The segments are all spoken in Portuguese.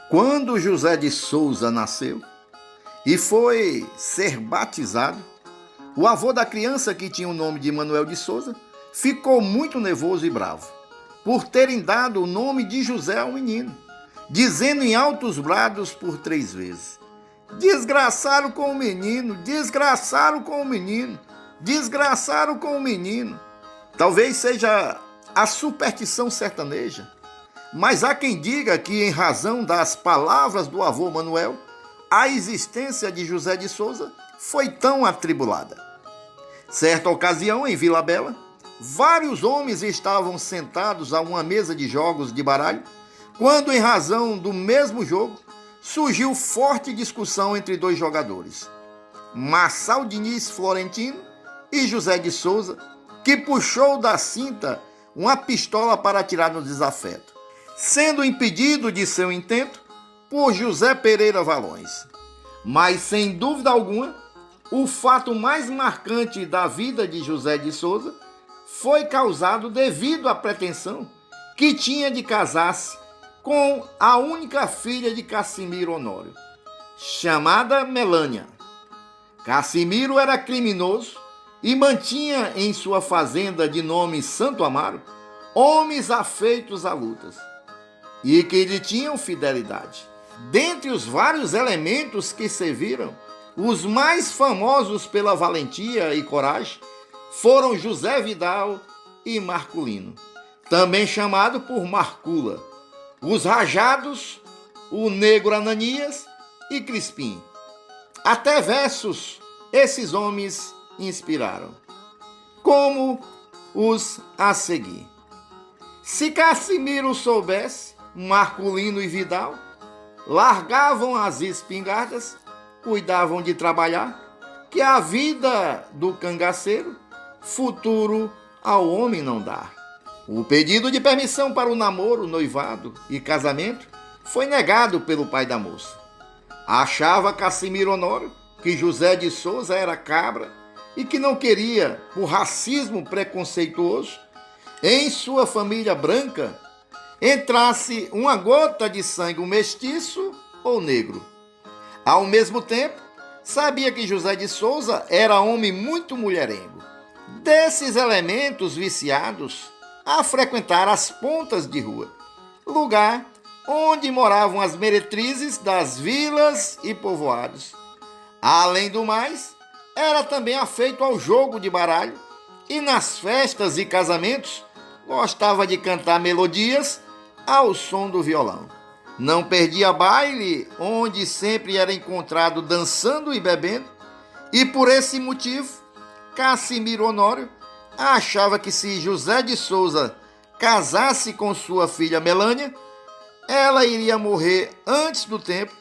Quando José de Souza nasceu e foi ser batizado, o avô da criança, que tinha o nome de Manuel de Souza, ficou muito nervoso e bravo por terem dado o nome de José ao menino, dizendo em altos brados por 3 vezes: desgraçaram com o menino, desgraçaram com o menino, desgraçaram com o menino. Talvez seja a superstição sertaneja, mas há quem diga que, em razão das palavras do avô Manuel, a existência de José de Souza foi tão atribulada. Certa ocasião, em Vila Bela, vários homens estavam sentados a uma mesa de jogos de baralho, quando, em razão do mesmo jogo, surgiu forte discussão entre dois jogadores, Marçal Diniz Florentino e José de Souza, que puxou da cinta uma pistola para atirar no desafeto, sendo impedido de seu intento por José Pereira Valões. Mas, sem dúvida alguma, o fato mais marcante da vida de José de Souza foi causado devido à pretensão que tinha de casar-se com a única filha de Cassimiro Honório, chamada Melânia. Cassimiro era criminoso e mantinha em sua fazenda de nome Santo Amaro homens afeitos a lutas e que lhe tinham fidelidade. Dentre os vários elementos que serviram, os mais famosos pela valentia e coragem foram José Vidal e Marculino, também chamado por Marcula, os Rajados, o Negro Ananias e Crispim. Até versos esses homens inspiraram, como os a seguir: se Cassimiro soubesse, Marculino e Vidal largavam as espingardas, cuidavam de trabalhar, que a vida do cangaceiro futuro ao homem não dá. O pedido de permissão para o namoro, noivado e casamento foi negado pelo pai da moça. Achava Cassimiro Honório que José de Souza era cabra e que não queria, por racismo preconceituoso, em sua família branca entrasse uma gota de sangue mestiço ou negro. Ao mesmo tempo, sabia que José de Souza era homem muito mulherengo. Desses elementos viciados a frequentar as pontas de rua, lugar onde moravam as meretrizes das vilas e povoados. Além do mais, era também afeito ao jogo de baralho e nas festas e casamentos gostava de cantar melodias ao som do violão. Não perdia baile, onde sempre era encontrado dançando e bebendo, e por esse motivo, Cassimiro Honório achava que se José de Souza casasse com sua filha Melânia, ela iria morrer antes do tempo,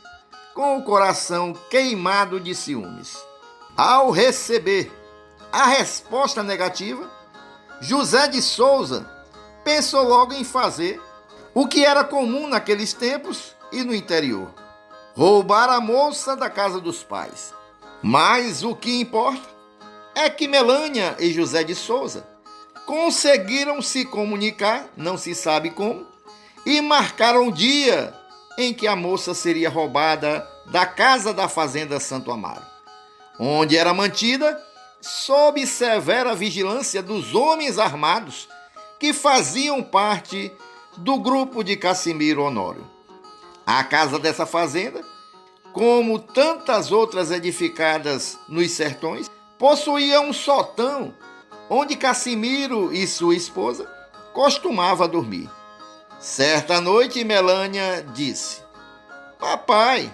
com o coração queimado de ciúmes. Ao receber a resposta negativa, José de Souza pensou logo em fazer o que era comum naqueles tempos e no interior: roubar a moça da casa dos pais. Mas o que importa é que Melânia e José de Souza conseguiram se comunicar, não se sabe como, e marcaram o dia em que a moça seria roubada da casa da fazenda Santo Amaro, onde era mantida sob severa vigilância dos homens armados que faziam parte do grupo de Cassimiro Honório. A casa dessa fazenda, como tantas outras edificadas nos sertões, possuía um sótão onde Cassimiro e sua esposa costumavam dormir. Certa noite, Melânia disse: papai,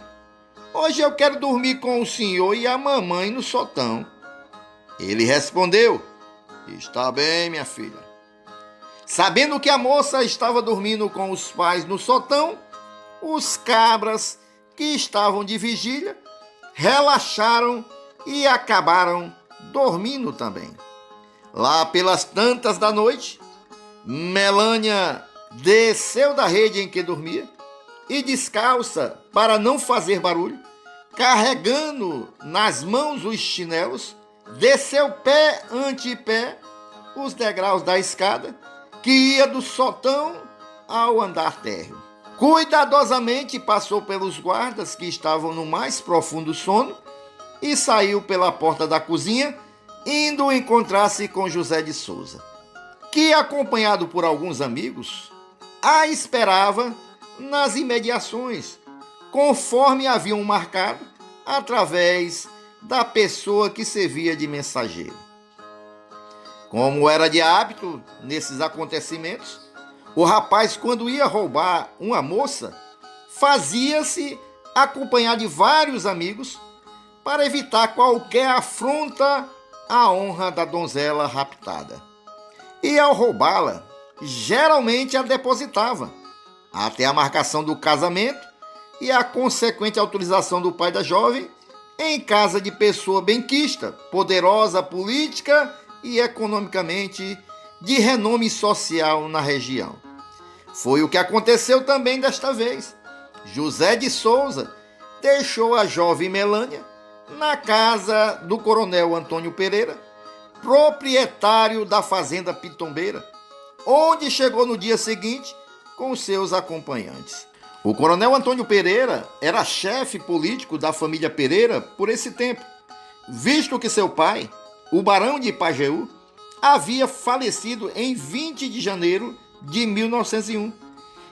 hoje eu quero dormir com o senhor e a mamãe no sótão. Ele respondeu: está bem, minha filha. Sabendo que a moça estava dormindo com os pais no sótão, os cabras que estavam de vigília relaxaram e acabaram dormindo também. Lá pelas tantas da noite, Melânia desceu da rede em que dormia e, descalça para não fazer barulho, carregando nas mãos os chinelos, desceu pé ante pé os degraus da escada que ia do sótão ao andar térreo. Cuidadosamente passou pelos guardas que estavam no mais profundo sono e saiu pela porta da cozinha, indo encontrar-se com José de Souza, que, acompanhado por alguns amigos, a esperava nas imediações, conforme haviam marcado através da pessoa que servia de mensageiro. Como era de hábito nesses acontecimentos, o rapaz, quando ia roubar uma moça, fazia-se acompanhar de vários amigos para evitar qualquer afronta à honra da donzela raptada. E ao roubá-la, geralmente a depositava, até a marcação do casamento e a consequente autorização do pai da jovem em casa de pessoa benquista, poderosa política e economicamente de renome social na região. Foi o que aconteceu também desta vez. José de Souza deixou a jovem Melânia na casa do coronel Antônio Pereira, proprietário da fazenda Pitombeira, onde chegou no dia seguinte com seus acompanhantes. O coronel Antônio Pereira era chefe político da família Pereira por esse tempo, visto que seu pai, o barão de Pajeú, havia falecido em 20 de janeiro de 1901,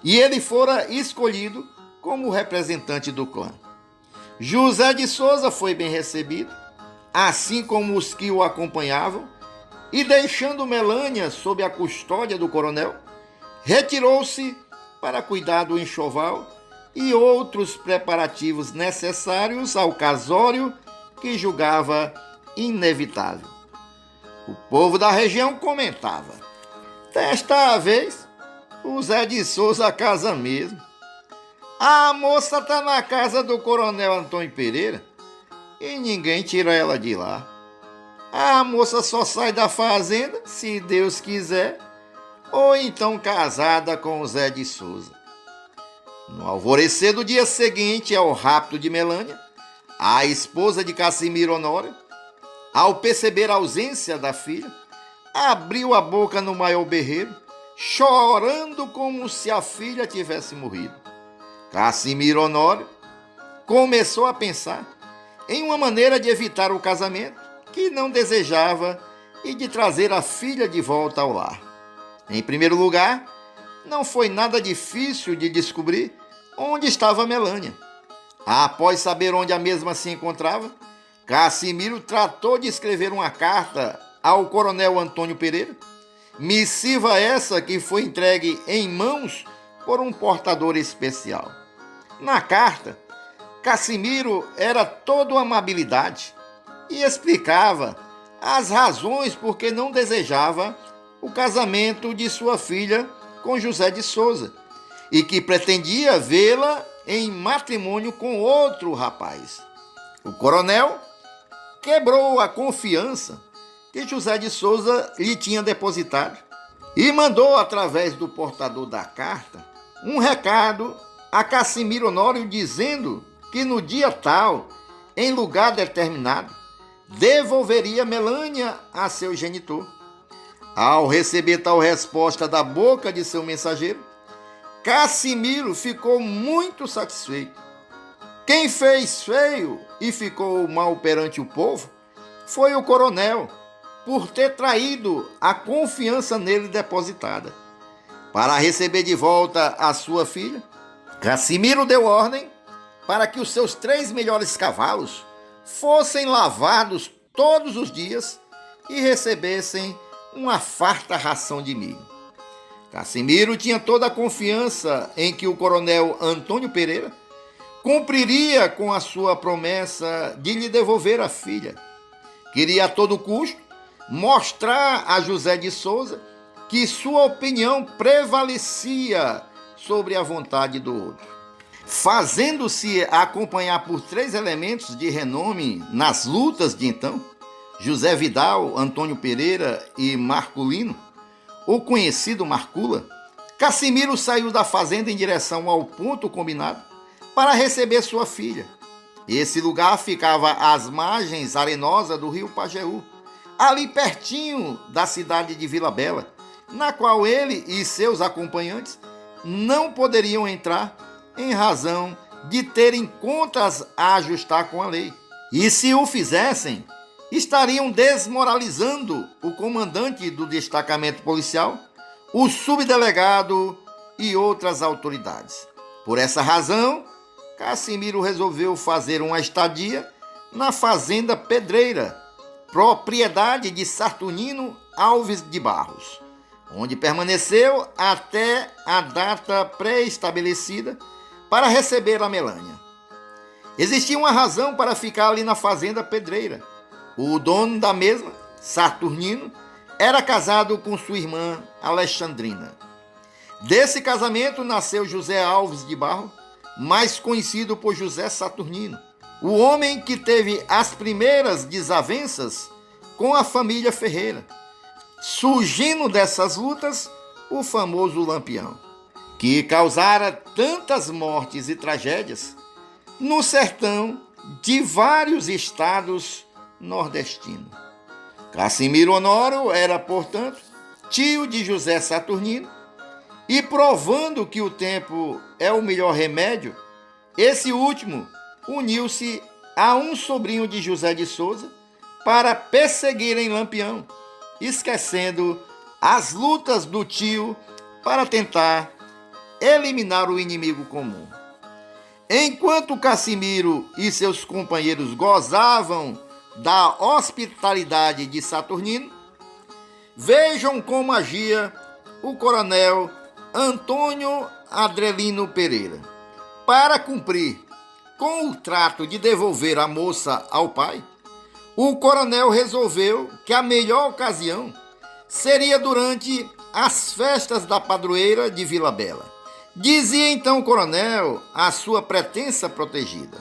e ele fora escolhido como representante do clã. José de Souza foi bem recebido, assim como os que o acompanhavam, e deixando Melânia sob a custódia do coronel, retirou-se para cuidar do enxoval e outros preparativos necessários ao casório que julgava inevitável. O povo da região comentava: desta vez, o Zé de Souza casa mesmo. A moça está na casa do coronel Antônio Pereira e ninguém tira ela de lá. A moça só sai da fazenda, se Deus quiser, ou então casada com o Zé de Souza. No alvorecer do dia seguinte ao rapto de Melânia, a esposa de Cassimiro Honório, ao perceber a ausência da filha, abriu a boca no maior berreiro, chorando como se a filha tivesse morrido. Cassimiro Honório começou a pensar em uma maneira de evitar o casamento que não desejava e de trazer a filha de volta ao lar. Em primeiro lugar, não foi nada difícil de descobrir onde estava Melânia. Após saber onde a mesma se encontrava, Cassimiro tratou de escrever uma carta ao coronel Antônio Pereira, missiva essa que foi entregue em mãos por um portador especial. Na carta, Cassimiro era todo amabilidade e explicava as razões por que não desejava o casamento de sua filha com José de Souza e que pretendia vê-la em matrimônio com outro rapaz. O coronel quebrou a confiança que José de Souza lhe tinha depositado e mandou, através do portador da carta, um recado a Cassimiro Honório dizendo que no dia tal, em lugar determinado, devolveria Melânia a seu genitor. Ao receber tal resposta da boca de seu mensageiro, Cassimiro ficou muito satisfeito. Quem fez feio e ficou mal perante o povo foi o coronel, por ter traído a confiança nele depositada. Para receber de volta a sua filha, Cassimiro deu ordem para que os seus 3 melhores cavalos fossem lavados todos os dias e recebessem uma farta ração de milho. Cassimiro tinha toda a confiança em que o coronel Antônio Pereira cumpriria com a sua promessa de lhe devolver a filha. Queria a todo custo mostrar a José de Souza que sua opinião prevalecia sobre a vontade do outro. Fazendo-se acompanhar por 3 elementos de renome nas lutas de então, José Vidal, Antônio Pereira e Marculino, o conhecido Marcula, Cassimiro saiu da fazenda em direção ao ponto combinado para receber sua filha. Esse lugar ficava às margens arenosas do rio Pajeú, ali pertinho da cidade de Vila Bela, na qual ele e seus acompanhantes não poderiam entrar em razão de terem contas a ajustar com a lei. E se o fizessem, estariam desmoralizando o comandante do destacamento policial, o subdelegado e outras autoridades. Por essa razão, Cassimiro resolveu fazer uma estadia na Fazenda Pedreira, propriedade de Saturnino Alves de Barros, onde permaneceu até a data pré-estabelecida para receber a Melânia. Existia uma razão para ficar ali na Fazenda Pedreira. O dono da mesma, Saturnino, era casado com sua irmã Alexandrina. Desse casamento nasceu José Alves de Barros, mais conhecido por José Saturnino, o homem que teve as primeiras desavenças com a família Ferreira, surgindo dessas lutas o famoso Lampião, que causara tantas mortes e tragédias no sertão de vários estados nordestinos. Cassimiro Honório era, portanto, tio de José Saturnino, e provando que o tempo é o melhor remédio, esse último uniu-se a um sobrinho de José de Souza para perseguirem Lampião, esquecendo as lutas do tio para tentar eliminar o inimigo comum. Enquanto Cassimiro e seus companheiros gozavam da hospitalidade de Saturnino, vejam como agia o coronel Antônio Adrelino Pereira. Para cumprir com o trato de devolver a moça ao pai, o coronel resolveu que a melhor ocasião seria durante as festas da padroeira de Vila Bela. Dizia então o coronel à sua pretensa protegida: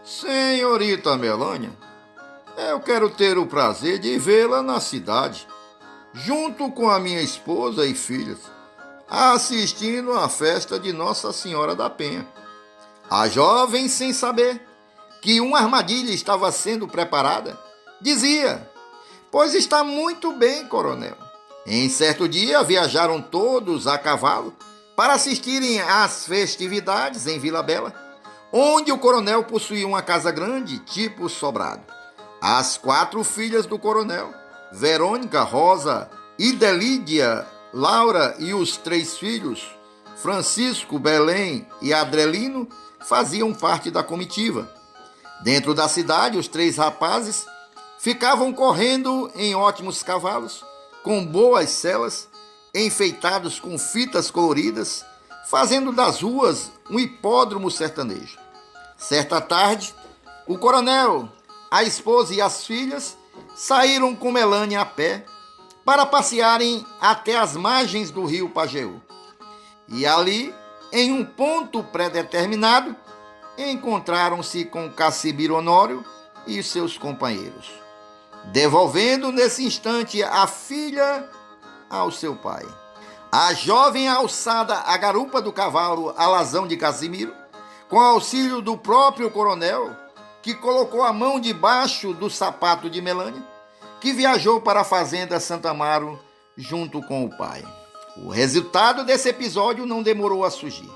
"Senhorita Melânia, eu quero ter o prazer de vê-la na cidade, junto com a minha esposa e filhas, assistindo à festa de Nossa Senhora da Penha." A jovem, sem saber que uma armadilha estava sendo preparada, dizia: "Pois está muito bem, coronel." Em certo dia, viajaram todos a cavalo para assistirem às festividades em Vila Bela, onde o coronel possuía uma casa grande, tipo sobrado. As 4 filhas do coronel, Verônica, Rosa, Idelídia, Laura, e os 3 filhos, Francisco, Belém e Adrelino, faziam parte da comitiva. Dentro da cidade, os 3 rapazes ficavam correndo em ótimos cavalos, com boas selas, enfeitados com fitas coloridas, fazendo das ruas um hipódromo sertanejo. Certa tarde, o coronel, a esposa e as filhas saíram com Melânia a pé para passearem até as margens do rio Pajeú. E ali, em um ponto pré-determinado, encontraram-se com Cassimiro Honório e seus companheiros, devolvendo nesse instante a filha ao seu pai. A jovem, alçada à garupa do cavalo alazão de Cassimiro, com auxílio do próprio coronel, que colocou a mão debaixo do sapato de Melânia, que viajou para a fazenda Santa Amaro junto com o pai. O resultado desse episódio não demorou a surgir.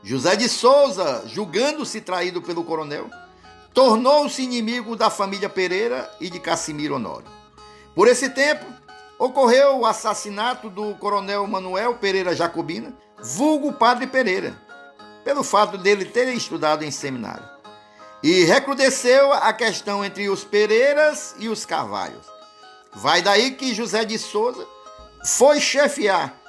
José de Souza, julgando-se traído pelo coronel, tornou-se inimigo da família Pereira e de Cassimiro Honório. Por esse tempo, ocorreu o assassinato do coronel Manuel Pereira Jacobina, vulgo Padre Pereira, pelo fato dele ter estudado em seminário. E recrudesceu a questão entre os Pereiras e os Carvalhos. Vai daí que José de Souza foi chefiar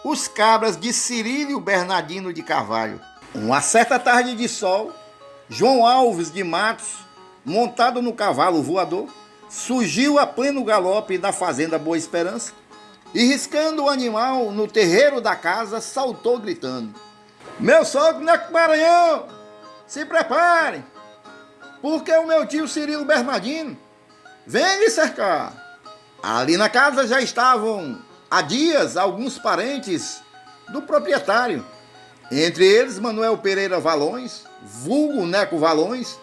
os cabras de Cirílio Bernardino de Carvalho. Uma certa tarde de sol, João Alves de Matos, montado no cavalo voador, surgiu a pleno galope da fazenda Boa Esperança e, riscando o animal no terreiro da casa, saltou gritando: "Meu sogro Neco Maranhão, se preparem, porque o meu tio Cirilo Bernardino vem lhe cercar." Ali na casa já estavam há dias alguns parentes do proprietário, entre eles Manuel Pereira Valões, vulgo Neco Valões,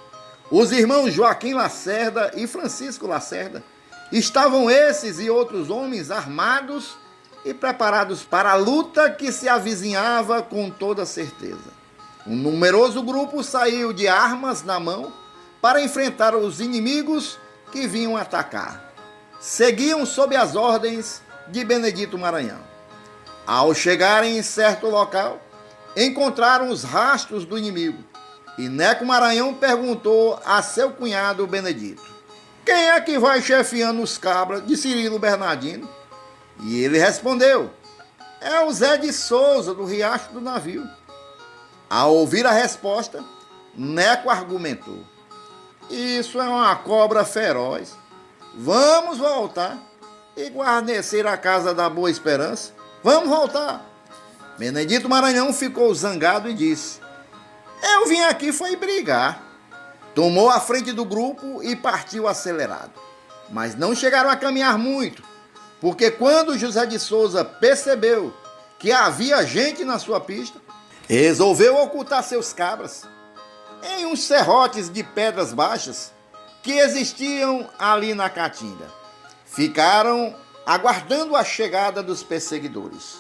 os irmãos Joaquim Lacerda e Francisco Lacerda. Estavam esses e outros homens armados e preparados para a luta que se avizinhava com toda certeza. Um numeroso grupo saiu de armas na mão para enfrentar os inimigos que vinham atacar. Seguiam sob as ordens de Benedito Maranhão. Ao chegarem em certo local, encontraram os rastros do inimigo e Neco Maranhão perguntou a seu cunhado Benedito: quem é que vai chefiando os cabras de Cirilo Bernardino? E ele respondeu: é o Zé de Souza, do Riacho do Navio. Ao ouvir a resposta, Neco argumentou: isso é uma cobra feroz. Vamos voltar e guarnecer a casa da Boa Esperança. Vamos voltar. Benedito Maranhão ficou zangado e disse: eu vim aqui foi brigar. Tomou a frente do grupo e partiu acelerado. Mas não chegaram a caminhar muito, porque quando José de Souza percebeu que havia gente na sua pista, resolveu ocultar seus cabras em uns serrotes de pedras baixas que existiam ali na caatinga. Ficaram aguardando a chegada dos perseguidores.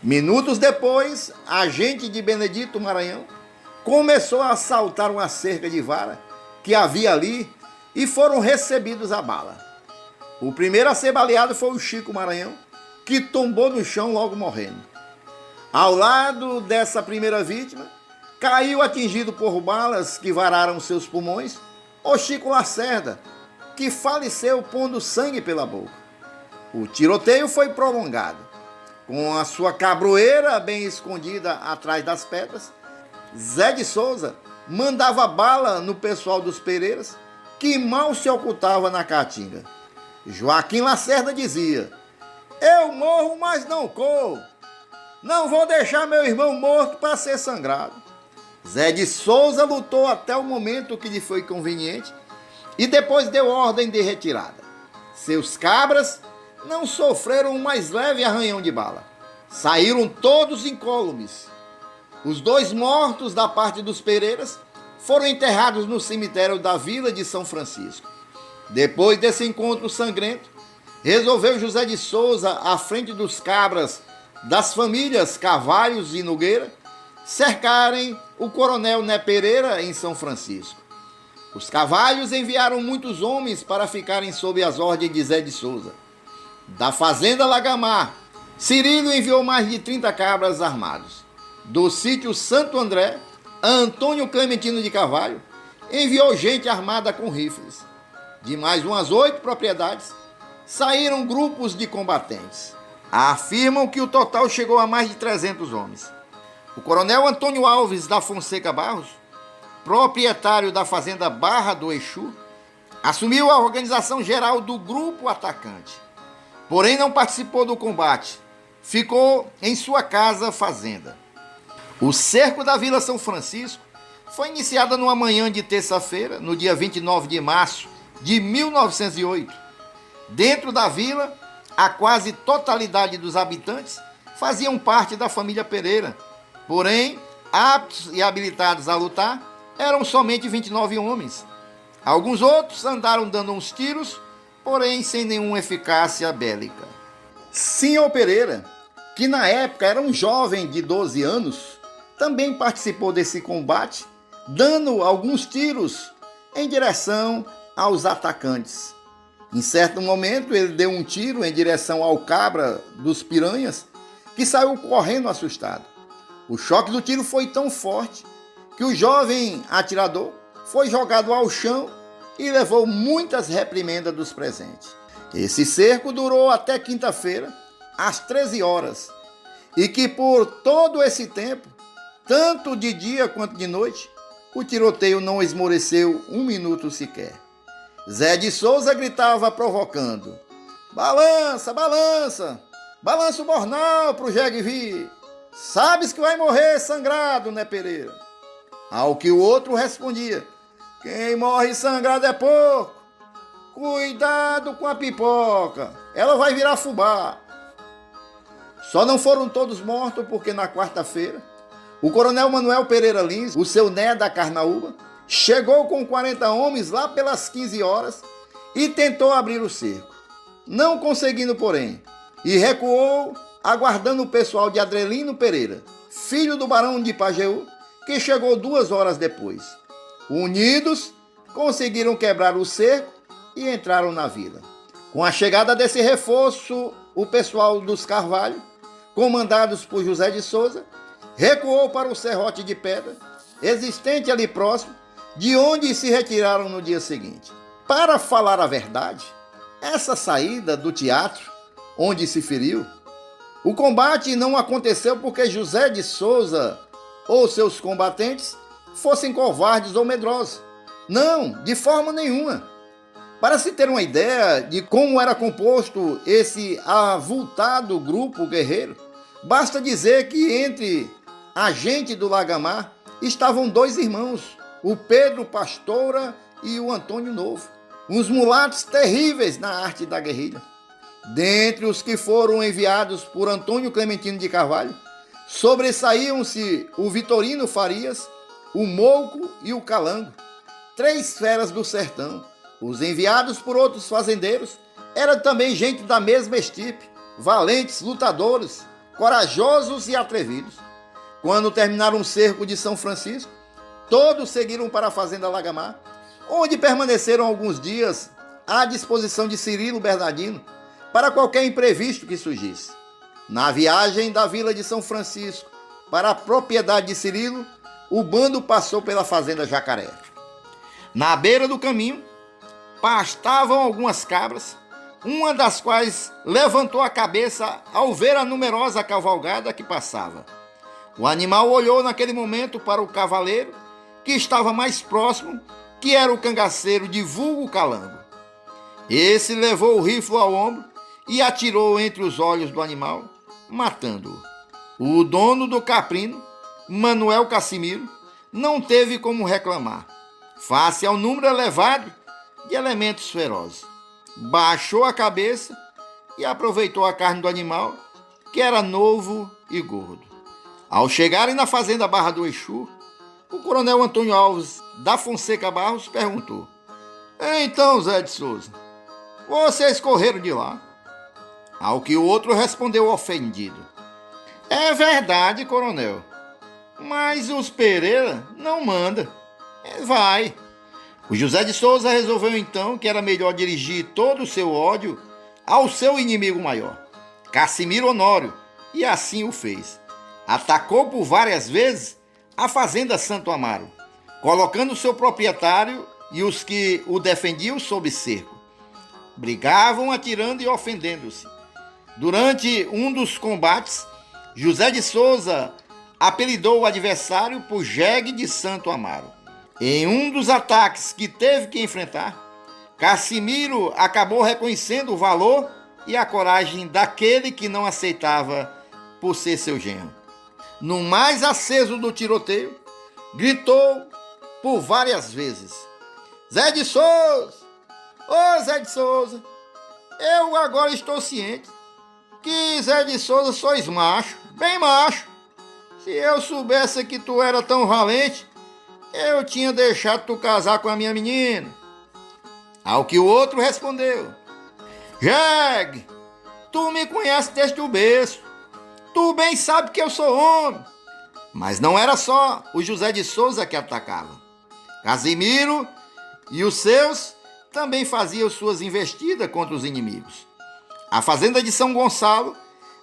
Minutos depois, a gente de Benedito Maranhão começou a assaltar uma cerca de vara que havia ali e foram recebidos a bala. O primeiro a ser baleado foi o Chico Maranhão, que tombou no chão logo morrendo. Ao lado dessa primeira vítima, caiu atingido por balas que vararam seus pulmões, o Chico Lacerda, que faleceu pondo sangue pela boca. O tiroteio foi prolongado. Com a sua cabroeira bem escondida atrás das pedras, Zé de Souza mandava bala no pessoal dos Pereiras, que mal se ocultava na caatinga. Joaquim Lacerda dizia: eu morro, mas não corro. Não vou deixar meu irmão morto para ser sangrado. Zé de Souza lutou até o momento que lhe foi conveniente e depois deu ordem de retirada. Seus cabras não sofreram um mais leve arranhão de bala. Saíram todos incólumes. Os dois mortos da parte dos Pereiras foram enterrados no cemitério da Vila de São Francisco. Depois desse encontro sangrento, resolveu José de Souza, à frente dos cabras das famílias Carvalhos e Nogueira, cercarem o coronel Né Pereira em São Francisco. Os Carvalhos enviaram muitos homens para ficarem sob as ordens de Zé de Souza. Da fazenda Lagamar, Cirilo enviou mais de 30 cabras armados. Do sítio Santo André, Antônio Clementino de Carvalho enviou gente armada com rifles. De mais umas 8 propriedades, saíram grupos de combatentes. Afirmam que o total chegou a mais de 300 homens. O coronel Antônio Alves da Fonseca Barros, proprietário da fazenda Barra do Exu, assumiu a organização geral do grupo atacante. Porém, não participou do combate. Ficou em sua casa-fazenda. O cerco da Vila São Francisco foi iniciado numa manhã de terça-feira, no dia 29 de março de 1908. Dentro da vila, a quase totalidade dos habitantes faziam parte da família Pereira. Porém, aptos e habilitados a lutar, eram somente 29 homens. Alguns outros andaram dando uns tiros, porém sem nenhuma eficácia bélica. Senhor Pereira, que na época era um jovem de 12 anos, também participou desse combate, dando alguns tiros em direção aos atacantes. Em certo momento, ele deu um tiro em direção ao cabra dos piranhas, que saiu correndo assustado. O choque do tiro foi tão forte que o jovem atirador foi jogado ao chão e levou muitas reprimendas dos presentes. Esse cerco durou até quinta-feira, às 13 horas, e que por todo esse tempo, tanto de dia quanto de noite, o tiroteio não esmoreceu um minuto sequer. Zé de Souza gritava provocando: balança, balança, balança o bornal pro jegue vir. Sabes que vai morrer sangrado, né, Pereira? Ao que o outro respondia: quem morre sangrado é porco. Cuidado com a pipoca, ela vai virar fubá. Só não foram todos mortos porque na quarta-feira, o coronel Manuel Pereira Lins, o seu né da Carnaúba, chegou com 40 homens lá pelas 15 horas e tentou abrir o cerco. Não conseguindo, porém, e recuou, aguardando o pessoal de Adrelino Pereira, filho do barão de Pajeú, que chegou 2 horas depois. Unidos, conseguiram quebrar o cerco e entraram na vila. Com a chegada desse reforço, o pessoal dos Carvalho, comandados por José de Souza, recuou para o serrote de pedra, existente ali próximo, de onde se retiraram no dia seguinte. Para falar a verdade, essa saída do teatro, onde se feriu, o combate não aconteceu porque José de Souza ou seus combatentes fossem covardes ou medrosos. Não, de forma nenhuma. Para se ter uma ideia de como era composto esse avultado grupo guerreiro, basta dizer que entre a gente do Lagamar estavam 2 irmãos, o Pedro Pastora e o Antônio Novo, uns mulatos terríveis na arte da guerrilha. Dentre os que foram enviados por Antônio Clementino de Carvalho, sobressaíam-se o Vitorino Farias, o Mouco e o Calango, 3 feras do sertão. Os enviados por outros fazendeiros eram também gente da mesma estipe, valentes, lutadores, corajosos e atrevidos. Quando terminaram o cerco de São Francisco, todos seguiram para a fazenda Lagamar, onde permaneceram alguns dias à disposição de Cirilo Bernardino para qualquer imprevisto que surgisse. Na viagem da vila de São Francisco para a propriedade de Cirilo, o bando passou pela fazenda Jacaré. Na beira do caminho, pastavam algumas cabras, uma das quais levantou a cabeça ao ver a numerosa cavalgada que passava. O animal olhou naquele momento para o cavaleiro, que estava mais próximo, que era o cangaceiro de vulgo Calango. Esse levou o rifle ao ombro e atirou entre os olhos do animal, matando-o. O dono do caprino, Manuel Cassimiro, não teve como reclamar, face ao número elevado de elementos ferozes. Baixou a cabeça e aproveitou a carne do animal, que era novo e gordo. Ao chegarem na fazenda Barra do Exu, o coronel Antônio Alves da Fonseca Barros perguntou: "Então, Zé de Souza, vocês correram de lá?" Ao que o outro respondeu ofendido: "É verdade, coronel, mas os Pereira não manda. Vai." O José de Souza resolveu então que era melhor dirigir todo o seu ódio ao seu inimigo maior, Cassimiro Honório, e assim o fez. Atacou por várias vezes a fazenda Santo Amaro, colocando seu proprietário e os que o defendiam sob cerco. Brigavam atirando e ofendendo-se. Durante um dos combates, José de Souza apelidou o adversário por Jegue de Santo Amaro. Em um dos ataques que teve que enfrentar, Cassimiro acabou reconhecendo o valor e a coragem daquele que não aceitava por ser seu genro. No mais aceso do tiroteio, gritou por várias vezes: "Zé de Souza! Ô Zé de Souza! Eu agora estou ciente que Zé de Souza sois macho, bem macho. Se eu soubesse que tu era tão valente, eu tinha deixado tu casar com a minha menina." Ao que o outro respondeu: "Jegue, tu me conhece desde o berço. Tu bem sabe que eu sou homem." Mas não era só o José de Souza que atacava. Casimiro e os seus também faziam suas investidas contra os inimigos. A fazenda de São Gonçalo,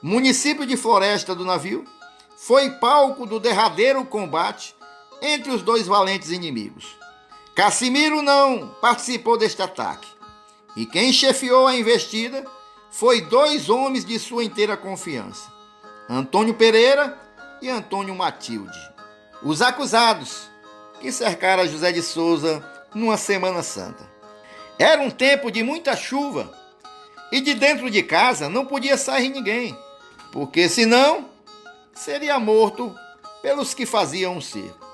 município de Floresta do Navio, foi palco do derradeiro combate entre os 2 valentes inimigos. Cassimiro não participou deste ataque, e quem chefiou a investida foi 2 homens de sua inteira confiança: Antônio Pereira e Antônio Matilde, os acusados que cercaram José de Souza numa Semana Santa. Era um tempo de muita chuva e de dentro de casa não podia sair ninguém, porque senão seria morto pelos que faziam um cerco.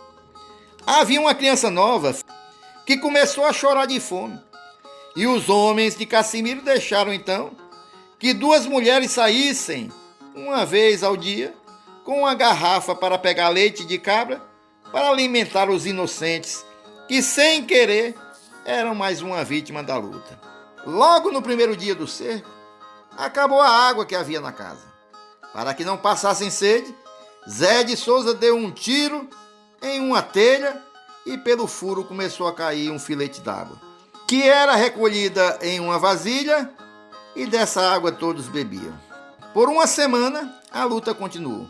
Havia uma criança nova que começou a chorar de fome, e os homens de Cassimiro deixaram então que 2 mulheres saíssem uma vez ao dia com uma garrafa para pegar leite de cabra para alimentar os inocentes que, sem querer, eram mais uma vítima da luta. Logo no primeiro dia do cerco, acabou a água que havia na casa. Para que não passassem sede, Zé de Souza deu um tiro em uma telha e pelo furo começou a cair um filete d'água, que era recolhida em uma vasilha e dessa água todos bebiam. Por uma semana, a luta continuou.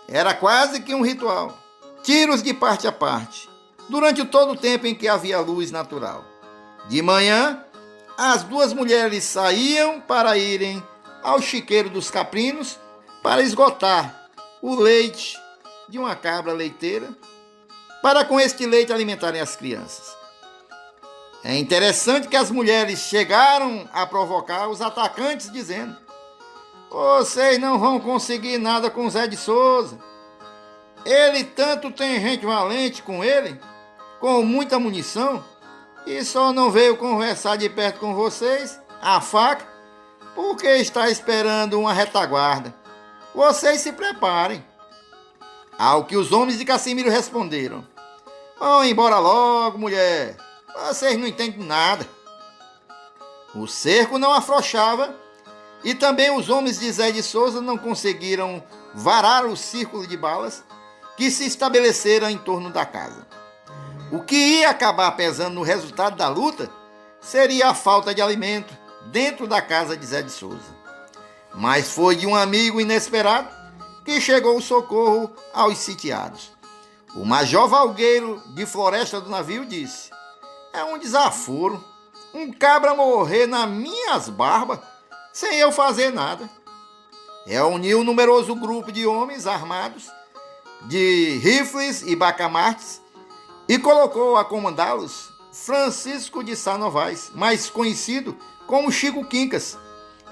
Era quase que um ritual. Tiros de parte a parte, durante todo o tempo em que havia luz natural. De manhã, as duas mulheres saíam para irem ao chiqueiro dos caprinos para esgotar o leite de uma cabra leiteira, para com este leite alimentarem as crianças. É interessante que as mulheres chegaram a provocar os atacantes dizendo: vocês não vão conseguir nada com Zé de Souza. Ele tanto tem gente valente com ele, com muita munição, e só não veio conversar de perto com vocês, a faca, porque está esperando uma retaguarda. Vocês se preparem. Ao que os homens de Cassimiro responderam: vão embora logo, mulher. Vocês não entendem nada. O cerco não afrouxava e também os homens de Zé de Souza não conseguiram varar o círculo de balas que se estabeleceram em torno da casa. O que ia acabar pesando no resultado da luta seria a falta de alimento dentro da casa de Zé de Souza. Mas foi de um amigo inesperado que chegou o socorro aos sitiados. O major Valgueiro, de Floresta do Navio, disse: é um desaforo, um cabra morrer nas minhas barbas, sem eu fazer nada. Reuniu um numeroso grupo de homens armados, de rifles e bacamartes, e colocou a comandá-los Francisco de Sá Novaes, mais conhecido como Chico Quincas,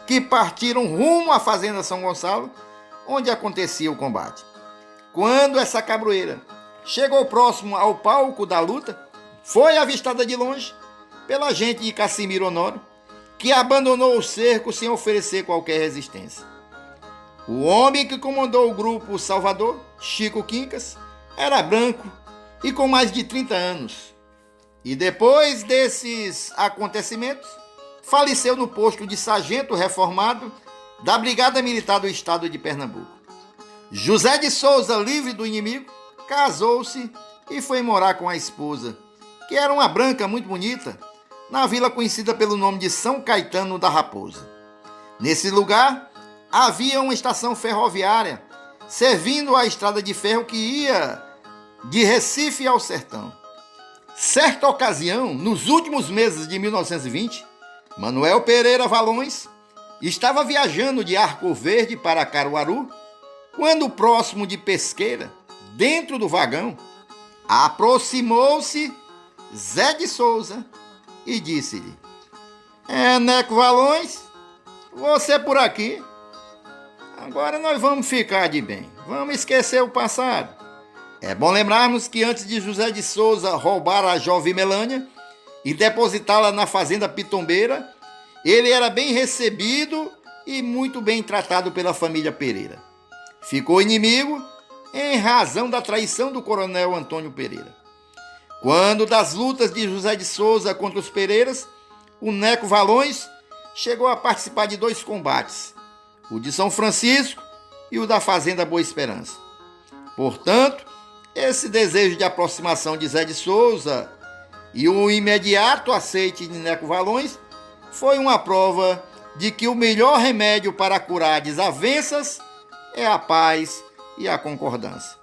que partiram rumo à Fazenda São Gonçalo, onde acontecia o combate. Quando essa cabroeira chegou próximo ao palco da luta, foi avistada de longe pela gente de Cassimiro Honório, que abandonou o cerco sem oferecer qualquer resistência. O homem que comandou o grupo Salvador, Chico Quincas, era branco e com mais de 30 anos. E depois desses acontecimentos, faleceu no posto de sargento reformado da Brigada Militar do Estado de Pernambuco. José de Souza, livre do inimigo, casou-se e foi morar com a esposa, que era uma branca muito bonita, na vila conhecida pelo nome de São Caetano da Raposa. Nesse lugar, havia uma estação ferroviária, servindo a estrada de ferro que ia de Recife ao sertão. Certa ocasião, nos últimos meses de 1920, Manuel Pereira Valões estava viajando de Arco Verde para Caruaru, quando próximo de Pesqueira, dentro do vagão, aproximou-se Zé de Souza e disse-lhe: Neco Valões, você por aqui? Agora nós vamos ficar de bem, vamos esquecer o passado. É bom lembrarmos que antes de José de Souza roubar a jovem Melânia e depositá-la na fazenda Pitombeira, ele era bem recebido e muito bem tratado pela família Pereira. Ficou inimigo em razão da traição do coronel Antônio Pereira. Quando das lutas de José de Souza contra os Pereiras, o Neco Valões chegou a participar de 2 combates, o de São Francisco e o da Fazenda Boa Esperança. Portanto, esse desejo de aproximação de Zé de Souza e o imediato aceite de Neco Valões foi uma prova de que o melhor remédio para curar desavenças é a paz e a concordância.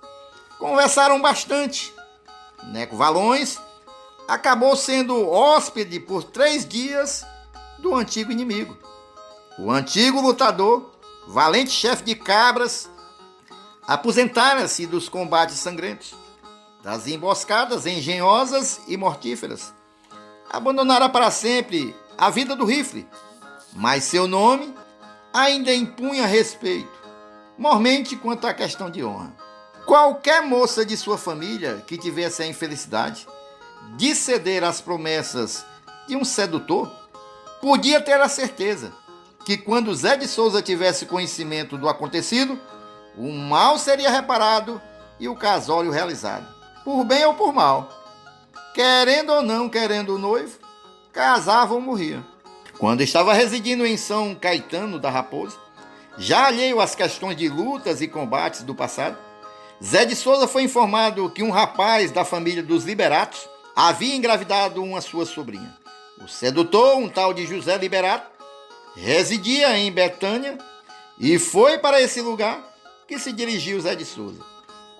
Conversaram bastante. Neco Valões acabou sendo hóspede por 3 dias do antigo inimigo. O antigo lutador, valente chefe de cabras, aposentara-se dos combates sangrentos, das emboscadas engenhosas e mortíferas. Abandonara para sempre a vida do rifle, mas seu nome ainda impunha respeito, mormente quanto à questão de honra. Qualquer moça de sua família que tivesse a infelicidade de ceder às promessas de um sedutor, podia ter a certeza que quando Zé de Souza tivesse conhecimento do acontecido, o mal seria reparado e o casório realizado, por bem ou por mal. Querendo ou não querendo o noivo, casavam ou morriam. Quando estava residindo em São Caetano da Raposa, já alheio às questões de lutas e combates do passado, Zé de Souza foi informado que um rapaz da família dos Liberatos havia engravidado uma sua sobrinha. O sedutor, um tal de José Liberato, residia em Betânia e foi para esse lugar que se dirigiu Zé de Souza.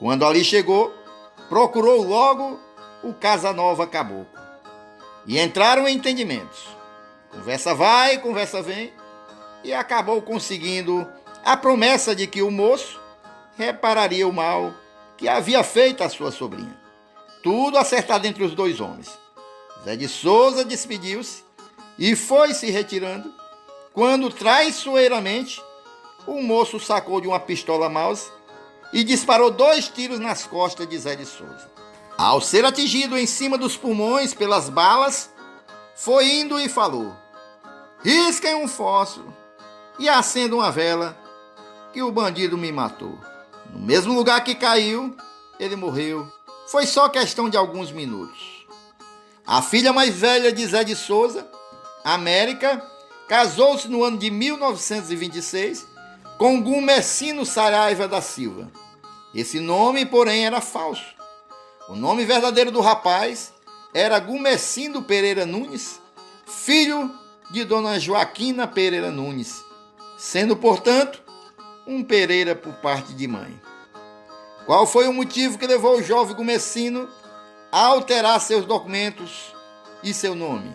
Quando ali chegou, procurou logo o Casanova Caboclo e entraram em entendimentos. Conversa vai, conversa vem, e acabou conseguindo a promessa de que o moço repararia o mal que havia feito à sua sobrinha. Tudo acertado entre os dois homens. Zé de Souza despediu-se e foi se retirando, quando traiçoeiramente o moço sacou de uma pistola Mouse e disparou 2 tiros nas costas de Zé de Souza. Ao ser atingido em cima dos pulmões pelas balas, foi indo e falou: risquem um fósforo e acendam uma vela, que o bandido me matou. No mesmo lugar que caiu, ele morreu. Foi só questão de alguns minutos. A filha mais velha de Zé de Souza, América, casou-se no ano de 1926 com Gumecino Saraiva da Silva. Esse nome, porém, era falso. O nome verdadeiro do rapaz era Gumecindo Pereira Nunes, filho de Dona Joaquina Pereira Nunes, sendo, portanto, um Pereira por parte de mãe. Qual foi o motivo que levou o jovem Gumecino a alterar seus documentos e seu nome?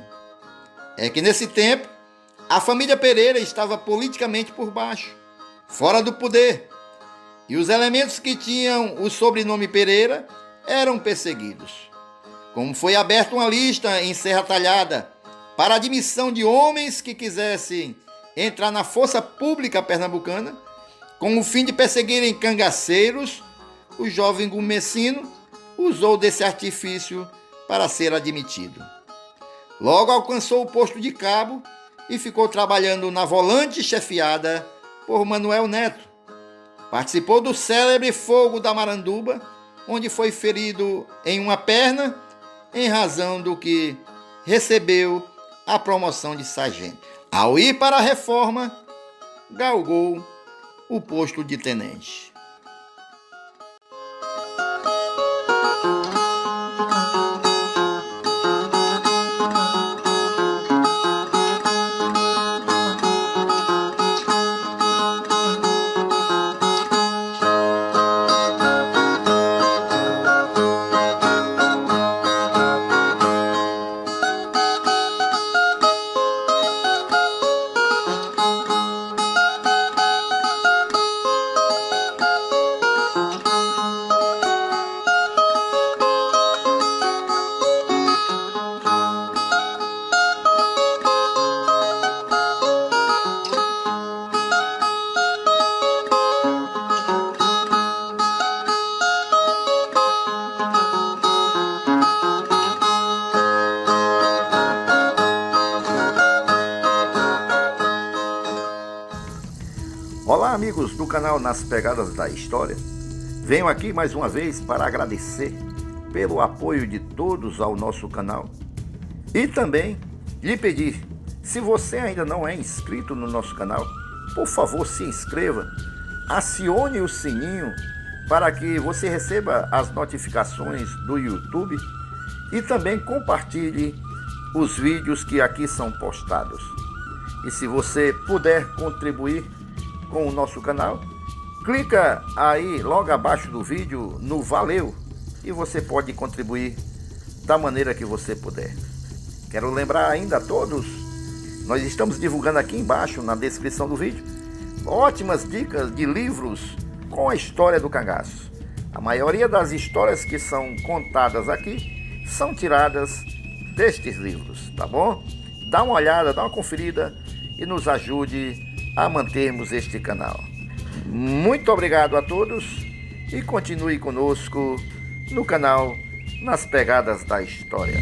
É que nesse tempo, a família Pereira estava politicamente por baixo, fora do poder, e os elementos que tinham o sobrenome Pereira eram perseguidos. Como foi aberta uma lista em Serra Talhada para a admissão de homens que quisessem entrar na força pública pernambucana, com o fim de perseguirem cangaceiros, o jovem Gumecino usou desse artifício para ser admitido. Logo alcançou o posto de cabo e ficou trabalhando na volante chefiada por Manuel Neto. Participou do célebre Fogo da Maranduba, onde foi ferido em uma perna, em razão do que recebeu a promoção de sargento. Ao ir para a reforma, galgou o posto de tenente. Olá, amigos do canal Nas Pegadas da História. Venho aqui mais uma vez para agradecer pelo apoio de todos ao nosso canal e também lhe pedir, se você ainda não é inscrito no nosso canal, por favor se inscreva, acione o sininho para que você receba as notificações do YouTube e também compartilhe os vídeos que aqui são postados. E se você puder contribuir com o nosso canal, clica aí logo abaixo do vídeo no Valeu e você pode contribuir da maneira que você puder. Quero lembrar ainda a todos, nós estamos divulgando aqui embaixo na descrição do vídeo ótimas dicas de livros com a história do cangaço. A maioria das histórias que são contadas aqui são tiradas destes livros, tá bom? Dá uma olhada, dá uma conferida e nos ajude a mantermos este canal. Muito obrigado a todos e continue conosco no canal Nas Pegadas da História.